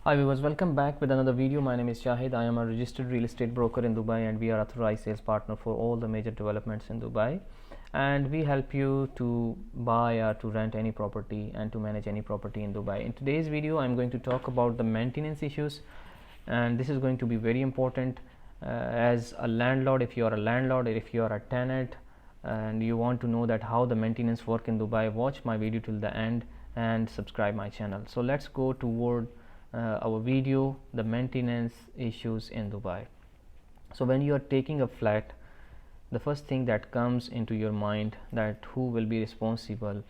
Hi viewers, welcome back with another video. My name is Shahid. I am a registered real estate broker in Dubai and we are authorized sales partner for all the major developments in Dubai, and we help you to buy or to rent any property and to manage any property in Dubai. In today's video I am going to talk about the maintenance issues, and this is going to be very important as a landlord. If you are a landlord or if you are a tenant and you want to know that how the maintenance work in Dubai, watch my video till the end and subscribe my channel. So let's go toward our video, the maintenance issues in Dubai. So when you are taking a flat, the first thing that comes into your mind that who will be responsible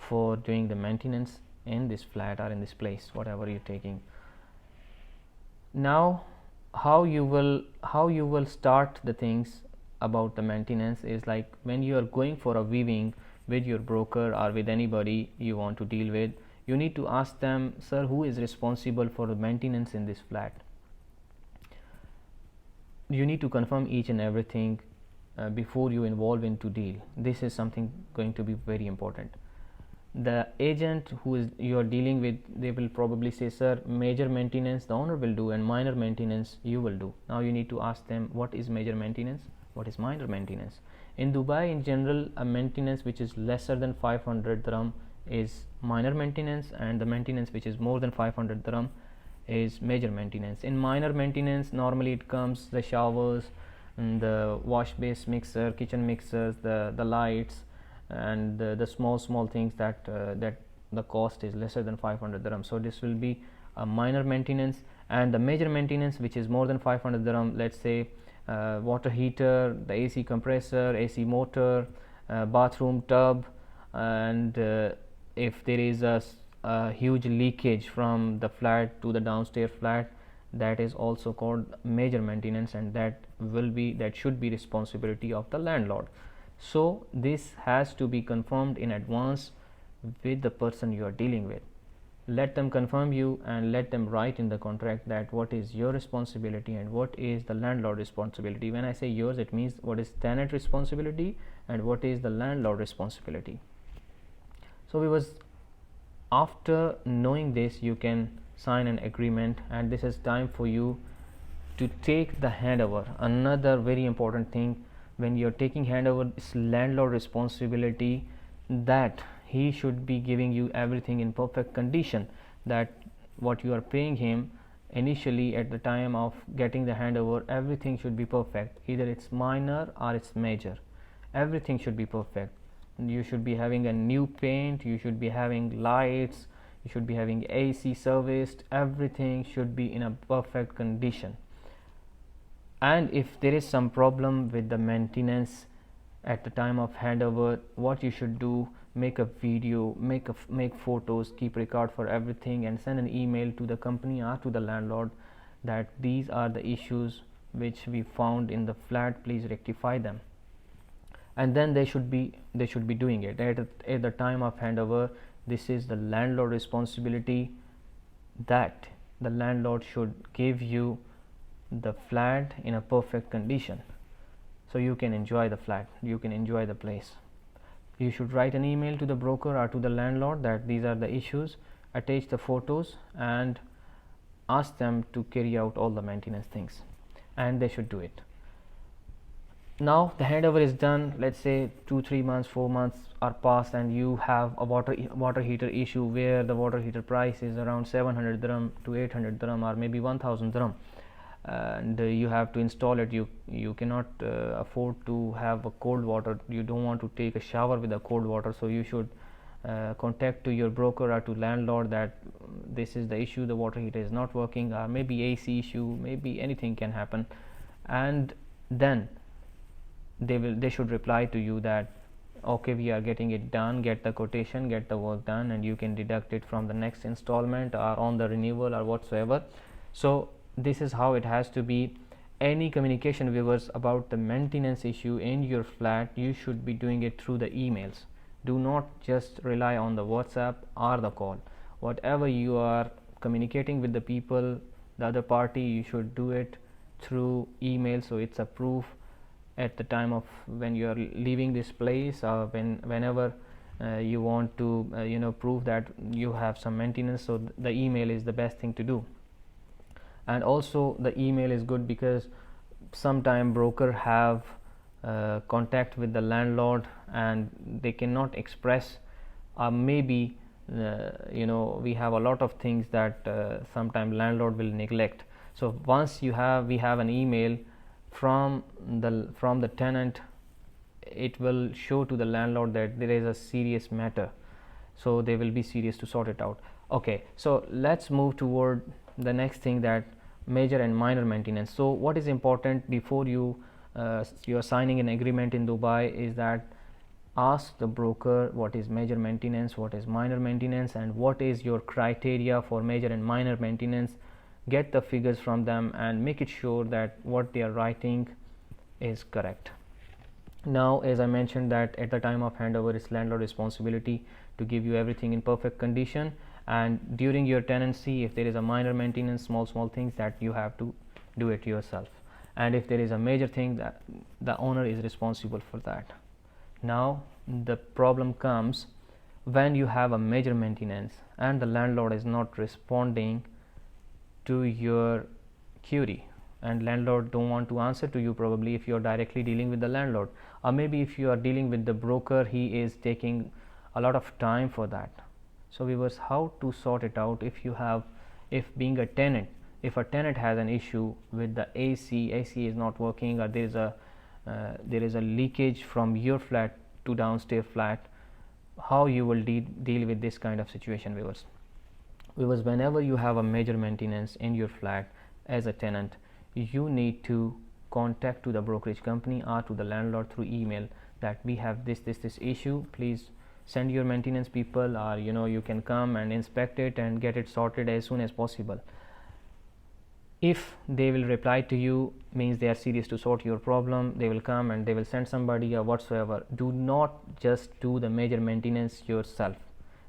for doing the maintenance in this flat or in this place, whatever you're taking. Now how you will start the things about the maintenance is like when you are going for a viewing with your broker or with anybody you want to deal with, you need to ask them, sir, who is responsible for the maintenance in this flat. You need to confirm each and everything before you involve into deal. This is something going to be very important. The agent who is you are dealing with, they will probably say, sir, major maintenance the owner will do and minor maintenance you will do. Now you need to ask them, what is major maintenance, what is minor maintenance. In Dubai in general, a maintenance which is lesser than 500 dirham is minor maintenance, and the maintenance which is more than 500 dirham is major maintenance. In minor maintenance normally it comes the showers, the wash base mixer, kitchen mixers, the lights, and the small things that the cost is lesser than 500 dirham. So this will be a minor maintenance. And the major maintenance which is more than 500 dirham, let's say water heater, the AC compressor, AC motor, bathroom tub, and if there is a huge leakage from the flat to the downstairs flat, that is also called major maintenance, and that should be responsibility of the landlord. So this has to be confirmed in advance with the person you are dealing with. Let them confirm you and let them write in the contract that what is your responsibility and what is the landlord responsibility. When I say yours, it means what is tenant responsibility and what is the landlord responsibility. So after knowing this, you can sign an agreement, and this is time for you to take the handover. Another very important thing, when you're taking handover, it's landlord responsibility that he should be giving you everything in perfect condition, that what you are paying him initially at the time of getting the handover, everything should be perfect. Either it's minor or it's major, everything should be perfect. You should be having a new paint, you should be having lights, you should be having AC serviced, everything should be in a perfect condition. And if there is some problem with the maintenance at the time of handover, what you should do, make a video, make photos, keep record for everything, and send an email to the company or to the landlord that these are the issues which we found in the flat, please rectify them. And then they should be doing it at the time of handover. This is the landlord responsibility, that the landlord should give you the flat in a perfect condition so you can enjoy the flat, you can enjoy the place. You should write an email to the broker or to the landlord that these are the issues, attach the photos and ask them to carry out all the maintenance things, and they should do it. Now the handover is done, let's say 2-3 months, 4 months are passed, and you have a water heater issue where the water heater price is around 700 dirham to 800 dirham or maybe 1000 dirham, and you have to install it. You cannot afford to have a cold water, you don't want to take a shower with a cold water, so you should contact to your broker or to landlord that this is the issue, the water heater is not working, or maybe AC issue, maybe anything can happen. And then they should reply to you that okay, we are getting it done, get the quotation, get the work done, and you can deduct it from the next installment or on the renewal or whatsoever. So this is how it has to be. Any communication, viewers, about the maintenance issue in your flat, you should be doing it through the emails. Do not just rely on the WhatsApp or the call. Whatever you are communicating with the people, the other party, you should do it through email, so it's a proof at the time of when you are leaving this place, or whenever you want to prove that you have some maintenance. So the email is the best thing to do. And also the email is good because sometime broker have contact with the landlord and they cannot express, maybe we have a lot of things that sometime landlord will neglect. So once we have an email from the tenant, it will show to the landlord that there is a serious matter, so they will be serious to sort it out. Okay, so let's move toward the next thing, that major and minor maintenance. So what is important before you are signing an agreement in Dubai is that ask the broker what is major maintenance, what is minor maintenance, and what is your criteria for major and minor maintenance. Get the figures from them and make it sure that what they are writing is correct. Now, as I mentioned, that at the time of handover, it's landlord responsibility to give you everything in perfect condition, and during your tenancy, if there is a minor maintenance, small things, that you have to do it yourself, and if there is a major thing, that the owner is responsible for that. Now the problem comes when you have a major maintenance and the landlord is not responding to your query, and landlord don't want to answer to you, probably if you are directly dealing with the landlord, or maybe if you are dealing with the broker, he is taking a lot of time for that. So viewers, how to sort it out? If being a tenant, if a tenant has an issue with the AC is not working, or there is a leakage from your flat to downstairs flat, how you will deal with this kind of situation, viewers? Because whenever you have a major maintenance in your flat as a tenant, you need to contact to the brokerage company or to the landlord through email that we have this issue, please send your maintenance people, or you can come and inspect it and get it sorted as soon as possible. If they will reply to you, means they are serious to sort your problem, they will come and they will send somebody or whatsoever. Do not just do the major maintenance yourself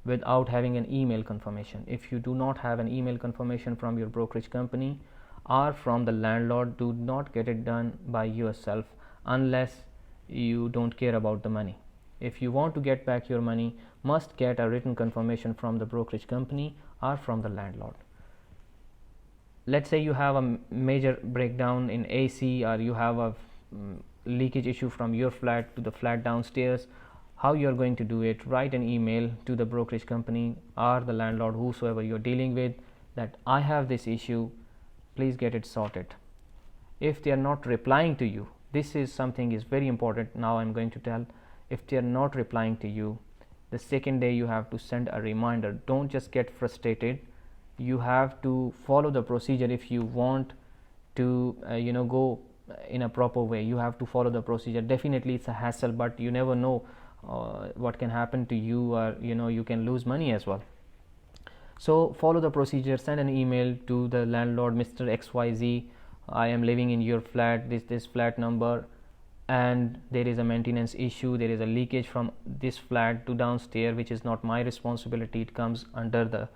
without having an email confirmation. If you do not have an email confirmation from your brokerage company or from the landlord, do not get it done by yourself unless you don't care about the money. If you want to get back your money, must get a written confirmation from the brokerage company or from the landlord. Let's say you have a major breakdown in AC, or you have a leakage issue from your flat to the flat downstairs. How you are going to do it? Write an email to the brokerage company or the landlord, whosoever you are dealing with, that I have this issue, please get it sorted. If they are not replying to you, this is something is very important. Now I'm going to tell, if they are not replying to you, the second day you have to send a reminder. Don't just get frustrated. You have to follow the procedure. If you want to go in a proper way, you have to follow the procedure. Definitely it's a hassle, but you never know what can happen to you, or you can lose money as well. So follow the procedure. Send an email to the landlord, Mr. XYZ, I am living in your flat, this flat number, and there is a maintenance issue, there is a leakage from this flat to downstairs, which is not my responsibility. It comes under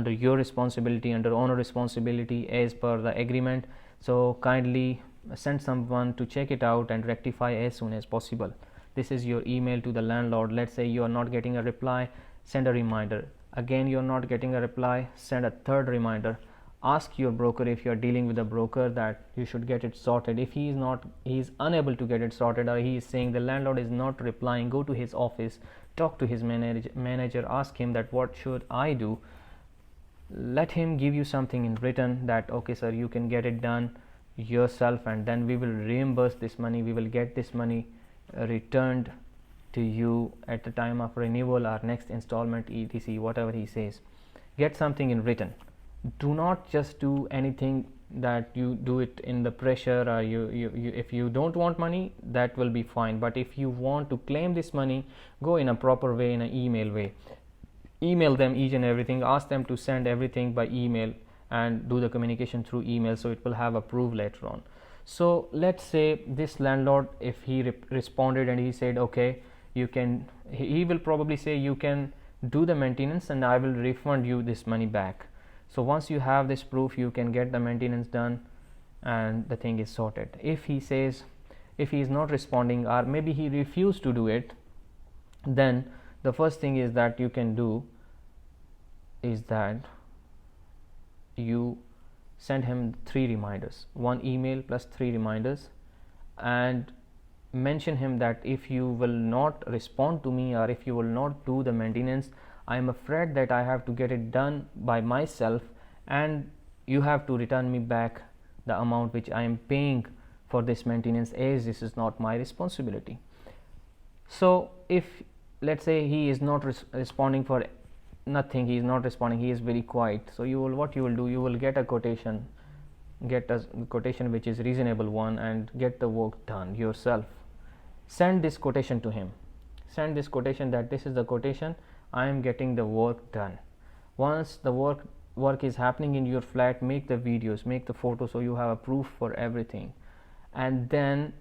your responsibility, under owner responsibility as per the agreement. So kindly send someone to check it out and rectify as soon as possible. This is your email to the landlord. Let's say you are not getting a reply, send a reminder. Again you are not getting a reply, send a third reminder. Ask your broker, if you are dealing with a broker, that you should get it sorted. If he is unable to get it sorted, or he is saying the landlord is not replying, go to his office, talk to his manager, ask him that what should I do. Let him give you something in written that okay sir, you can get it done yourself, and then we will reimburse this money, we will get this money returned to you at the time of renewal or next installment, etc, whatever he says. Get something in written. Do not just do anything that you do it in the pressure, or you if you don't want money, that will be fine, but if you want to claim this money, go in a proper way, in an email way. Email them each and everything, ask them to send everything by email and do the communication through email, so it will have a proof later on. So let's say this landlord, if he responded and he said okay, you can, he will probably say you can do the maintenance and I will refund you this money back. So once you have this proof, you can get the maintenance done and the thing is sorted. If he says, if he is not responding, or maybe he refused to do it, then the first thing is that you can do is that you send him 3 reminders, 1 email plus 3 reminders, and mention him that if you will not respond to me or if you will not do the maintenance, I am afraid that I have to get it done by myself, and you have to return me back the amount which I am paying for this maintenance, as this is not my responsibility. So if let's say he is not responding for nothing, he is not responding, he is very quiet, so what you will do, you will get a quotation which is reasonable one, and get the work done yourself. Send this quotation to him, send this quotation that this is the quotation, I am getting the work done. Once the work is happening in your flat, make the videos, make the photos, so you have a proof for everything. And then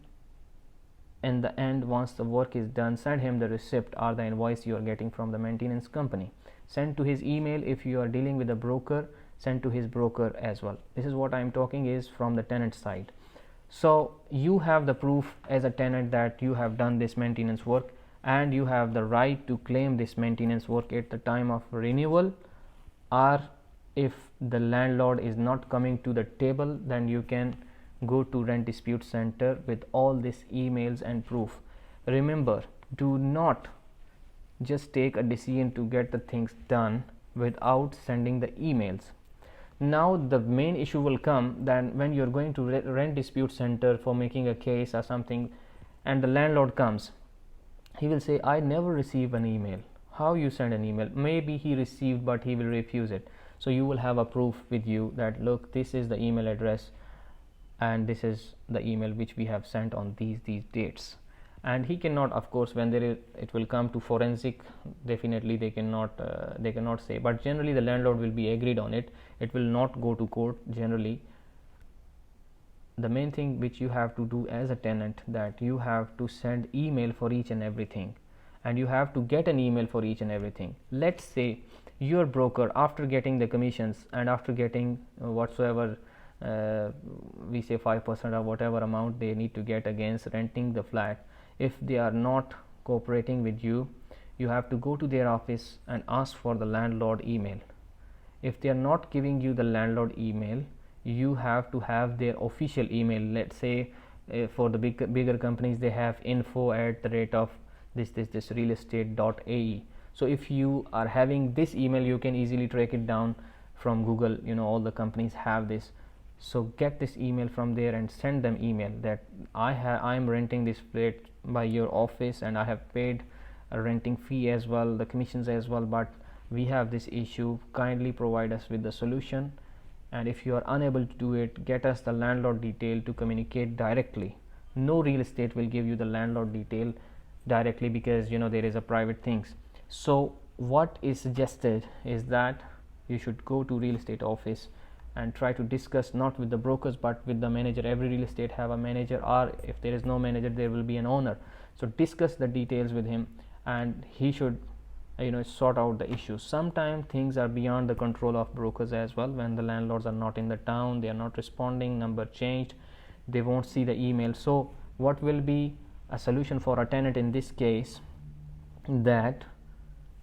in the end, once the work is done, send him the receipt or the invoice you are getting from the maintenance company. Send to his email. If you are dealing with a broker, send to his broker as well. This is what I am talking is from the tenant side. So you have the proof as a tenant that you have done this maintenance work, and you have the right to claim this maintenance work at the time of renewal, or if the landlord is not coming to the table, then you can go to rent dispute center with all these emails and proof. Remember, do not just take a decision to get the things done without sending the emails. Now the main issue will come then when you are going to rent dispute center for making a case or something, and the landlord comes, he will say, I never receive an email. How you send an email? Maybe he received but he will refuse it. So you will have a proof with you that look, this is the email address and this is the email which we have sent on these dates. And he cannot, of course, when it will come to forensic, definitely they cannot say, but generally the landlord will be agreed on it. It will not go to court generally. The main thing which you have to do as a tenant, that you have to send email for each and everything, and you have to get an email for each and everything. Let's say your broker, after getting the commissions and after getting whatsoever we say 5% or whatever amount they need to get against renting the flat, if they are not cooperating with you, you have to go to their office and ask for the landlord email. If they are not giving you the landlord email, you have to have their official email. Let's say for the bigger companies, they have info@this realestate.ae. So if you are having this email, you can easily track it down from Google. All the companies have this. So get this email from there and send them email that I am renting this flat by your office, and I have paid a renting fee as well, the commissions as well, but we have this issue. Kindly provide us with the solution, and if you are unable to do it, get us the landlord detail to communicate directly. No real estate will give you the landlord detail directly, because there is a private things. So what is suggested is that you should go to real estate office and try to discuss, not with the brokers but with the manager. Every real estate have a manager, or if there is no manager, there will be an owner. So discuss the details with him, and he should sort out the issues. Sometimes things are beyond the control of brokers as well. When the landlords are not in the town, they are not responding, number changed, they won't see the email. So what will be a solution for a tenant in this case, that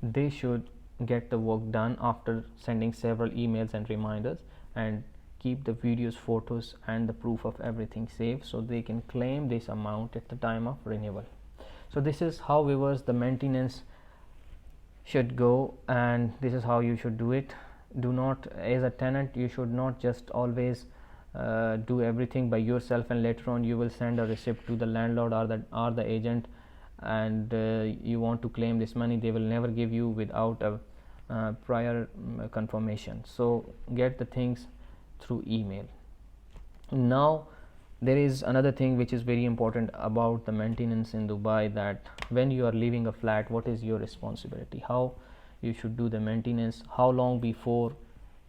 they should get the work done after sending several emails and reminders, and keep the videos, photos and the proof of everything saved, so they can claim this amount at the time of renewal. So this is how viewers the maintenance should go, and this is how you should do it. Do not, as a tenant, you should not just always do everything by yourself, and later on you will send a receipt to the landlord or the agent, and you want to claim this money. They will never give you without a prior confirmation. So get the things through email. Now there is another thing which is very important about the maintenance in Dubai, that when you are leaving a flat, what is your responsibility, how you should do the maintenance, how long before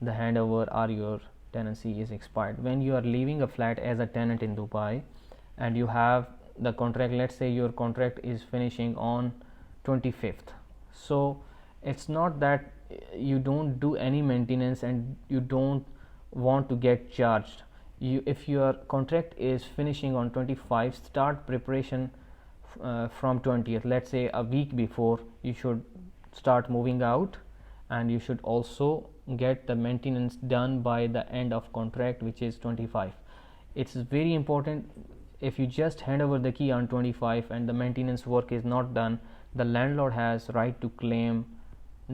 the handover or your tenancy is expired. When you are leaving a flat as a tenant in Dubai and you have the contract, let's say your contract is finishing on 25th, so it's not that you don't do any maintenance and you don't want to get charged. If your contract is finishing on 25th, start preparation from 20th. Let's say a week before, you should start moving out, and you should also get the maintenance done by the end of contract, which is 25. It's very important. If you just hand over the key on 25 and the maintenance work is not done, the landlord has right to claim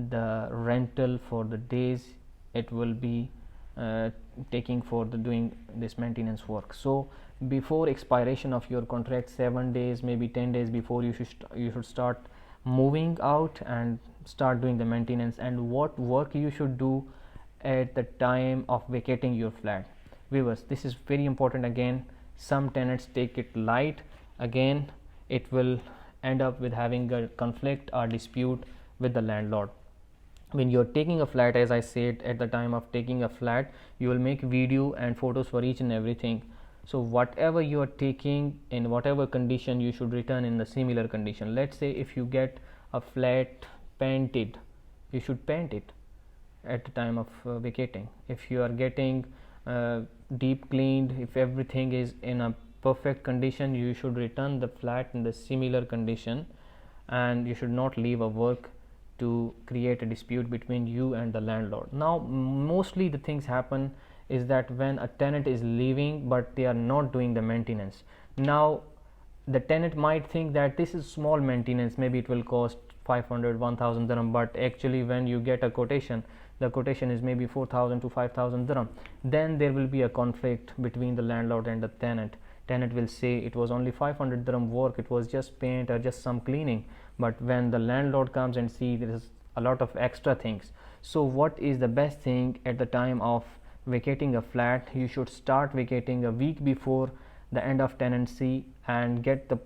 the rental for the days it will be taking for the doing this maintenance work. So before expiration of your contract, 7 days, maybe 10 days before, you should start moving out and start doing the maintenance. And what work you should do at the time of vacating your flat. Viewers, this is very important. Again, some tenants take it light. Again, it will end up with having a conflict or dispute with the landlord. When you're taking a flat, as I said, at the time of taking a flat, you will make video and photos for each and everything. So whatever you are taking, in whatever condition, you should return in the similar condition. Let's say if you get a flat painted, you should paint it at the time of vacating. If you are getting deep cleaned, if everything is in a perfect condition, you should return the flat in the similar condition, and you should not leave a work to create a dispute between you and the landlord. Now mostly the things happen is that when a tenant is leaving but they are not doing the maintenance. Now the tenant might think that this is small maintenance, maybe it will cost 500 1000 dirham, but actually when you get a quotation, the quotation is maybe 4000 to 5000 dirham. Then there will be a conflict between the landlord and the tenant. Tenant will say it was only 500 dirham work, it was just paint or just some cleaning. But when the landlord comes and see there is a lot of extra things. So what is the best thing at the time of vacating a flat? You should start vacating a week before the end of tenancy and get the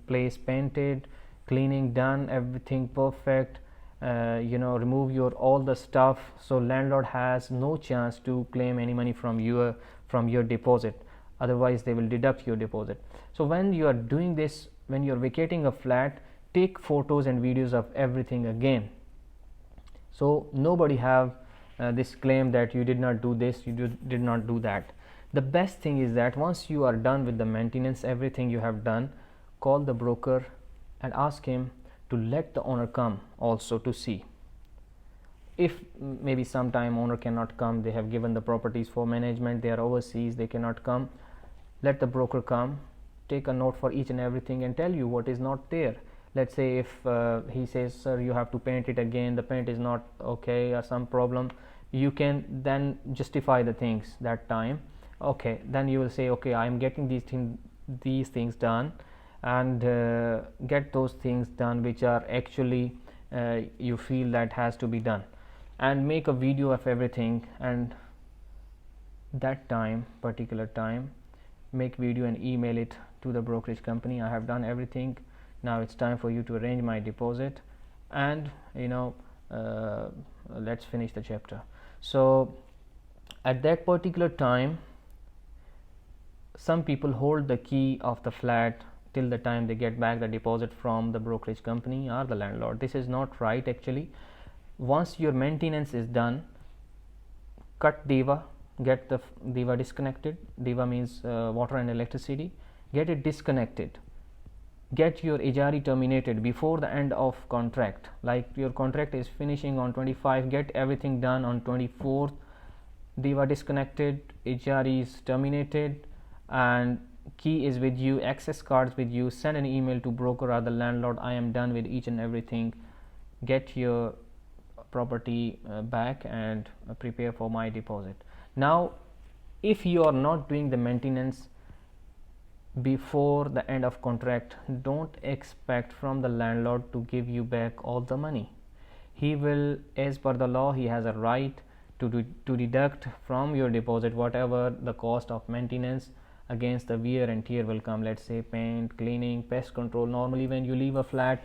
place painted, cleaning done, everything perfect. Remove your all the stuff, so landlord has no chance to claim any money from your deposit. Otherwise they will deduct your deposit. So when you are doing this, when you are vacating a flat, take photos and videos of everything again, so nobody have this claim that you did not do this, you did not do that. The best thing is that once you are done with the maintenance, everything you have done, call the broker and ask him to let the owner come also to see. If maybe sometime owner cannot come, they have given the properties for management, they are overseas, they cannot come, let the broker come, take a note for each and everything and tell you what is not there. Let's say if he says, sir, you have to paint it again, the paint is not okay or some problem, you can then justify the things that time. Okay, then you will say, okay, I am getting these things done, and get those things done which are actually you feel that has to be done, and make a video of everything. And that time, particular time, make video and email it to the brokerage company. I have done everything, now it's time for you to arrange my deposit, and let's finish the chapter. So at that particular time, some people hold the key of the flat till the time they get back the deposit from the brokerage company or the landlord. This is not right actually. Once your maintenance is done, cut diva, get the diva disconnected. Diva means water and electricity. Get it disconnected. Get your ijari terminated before the end of contract. Like your contract is finishing on 25, get everything done on 24th. Diva disconnected, ijari is terminated, and key is with you, access cards with you. Send an email to broker or the landlord, I am done with each and everything, get your property back and prepare for my deposit. Now if you are not doing the maintenance before the end of contract, don't expect from the landlord to give you back all the money. He will, as per the law, he has a right to deduct from your deposit whatever the cost of maintenance against the wear and tear will come. Let's say paint, cleaning, pest control. Normally when you leave a flat,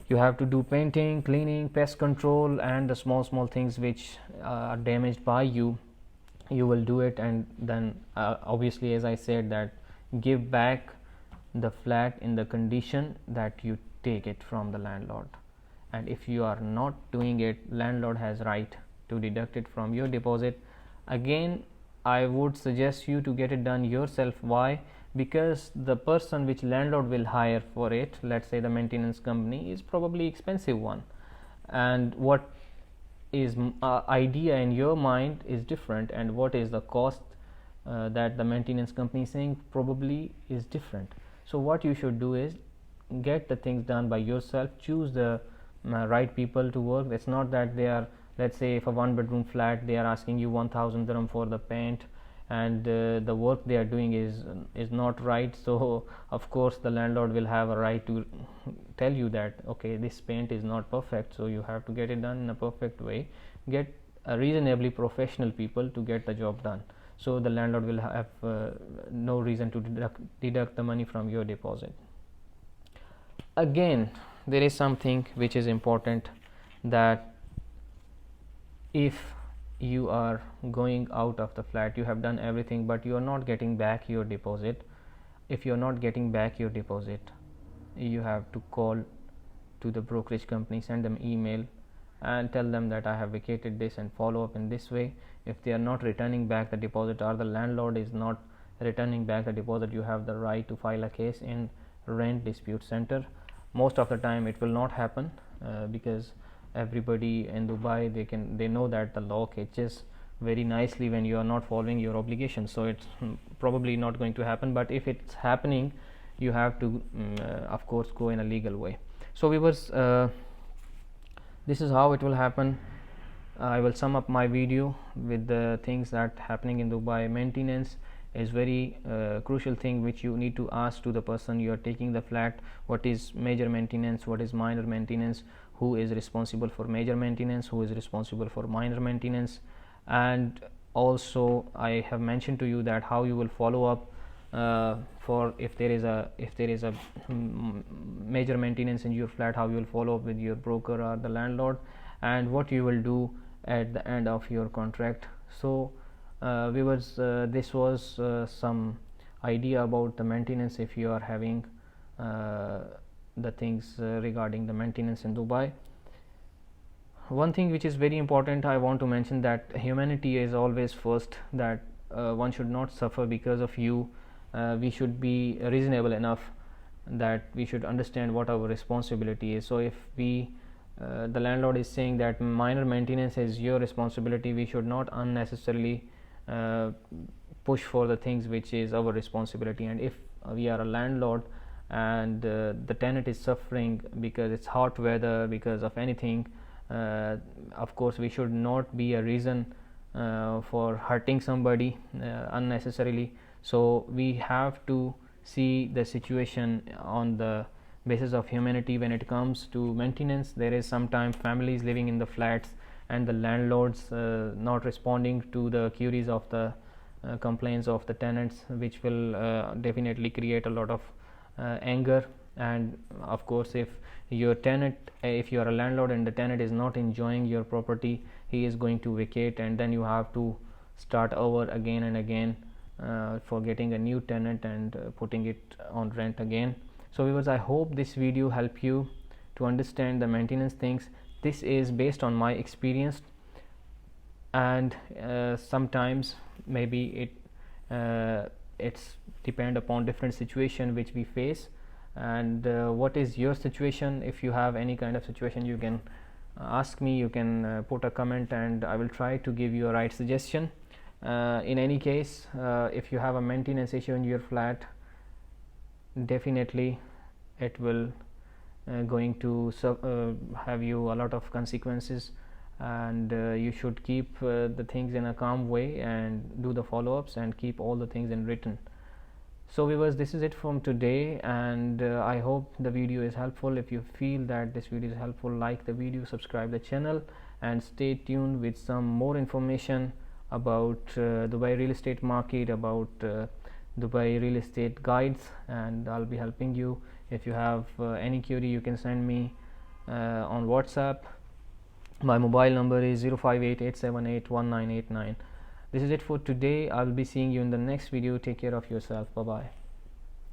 you have to do painting, cleaning, pest control, and the small things which are damaged by you will do it. And then obviously, as I said, that give back the flat in the condition that you take it from the landlord. And if you are not doing it, landlord has right to deduct it from your deposit. Again, I would suggest you to get it done yourself. Why? Because the person which landlord will hire for it, let's say the maintenance company, is probably expensive one, and what idea in your mind is different, and what is the cost that the maintenance company is saying probably is different. So what you should do is get the things done by yourself, choose the right people to work. It's not that they are, let's say if a 1 bedroom flat, they are asking you 1000 dirham for the paint, and the work they are doing is not right. So of course the landlord will have a right to tell you that okay, this paint is not perfect, so you have to get it done in a perfect way. Get a reasonably professional people to get the job done, so the landlord will have no reason to deduct the money from your deposit. Again, there is something which is important, that if you are going out of the flat, you have done everything, but you are not getting back your deposit. If you are not getting back your deposit, you have to call to the brokerage company, send them email and tell them that I have vacated this, and follow up in this way. If they are not returning back the deposit, or the landlord is not returning back the deposit, you have the right to file a case in rent dispute center. Most of the time it will not happen because everybody in Dubai, they know that the law catches very nicely when you are not following your obligations, so it's probably not going to happen. But if it's happening, you have to of course go in a legal way. So viewers, this is how it will happen. I will sum up my video with the things that happening in Dubai. Maintenance is very crucial thing which you need to ask to the person you are taking the flat. What is major maintenance, what is minor maintenance, who is responsible for major maintenance, who is responsible for minor maintenance. And also I have mentioned to you that how you will follow up for if there is a major maintenance in your flat, how you will follow up with your broker or the landlord, and what you will do at the end of your contract. So viewers, this was some idea about the maintenance if you are having the things regarding the maintenance in Dubai. One thing which is very important, I want to mention that humanity is always first, that one should not suffer because of you. We should be reasonable enough that we should understand what our responsibility is. So if we the landlord is saying that minor maintenance is your responsibility, we should not unnecessarily push for the things which is our responsibility. And if we are a landlord and the tenant is suffering because it's hot weather, because of anything, of course we should not be a reason for hurting somebody unnecessarily. So we have to see the situation on the basis of humanity. When it comes to maintenance, there is sometimes families living in the flats and the landlords not responding to the queries of the complaints of the tenants, which will definitely create a lot of anger. And of course if your tenant, if you are a landlord and the tenant is not enjoying your property, he is going to vacate, and then you have to start over again and again for getting a new tenant and putting it on rent again. So viewers, I hope this video help you to understand the maintenance things. This is based on my experience, and sometimes maybe it's depend upon different situation which we face. And what is your situation? If you have any kind of situation, you can ask me, you can put a comment, and I will try to give you a right suggestion. In any case, if you have a maintenance issue in your flat, definitely it will going to have you a lot of consequences, and you should keep the things in a calm way and do the follow-ups and keep all the things in written. So viewers, this is it from today, and I hope the video is helpful. If you feel that this video is helpful, like the video, subscribe the channel, and stay tuned with some more information about Dubai real estate market, about Dubai real estate guides, and I'll be helping you. If you have any query, you can send me on WhatsApp. My mobile number is 058-878-1989. This is it for today. I'll be seeing you in the next video. Take care of yourself. Bye bye.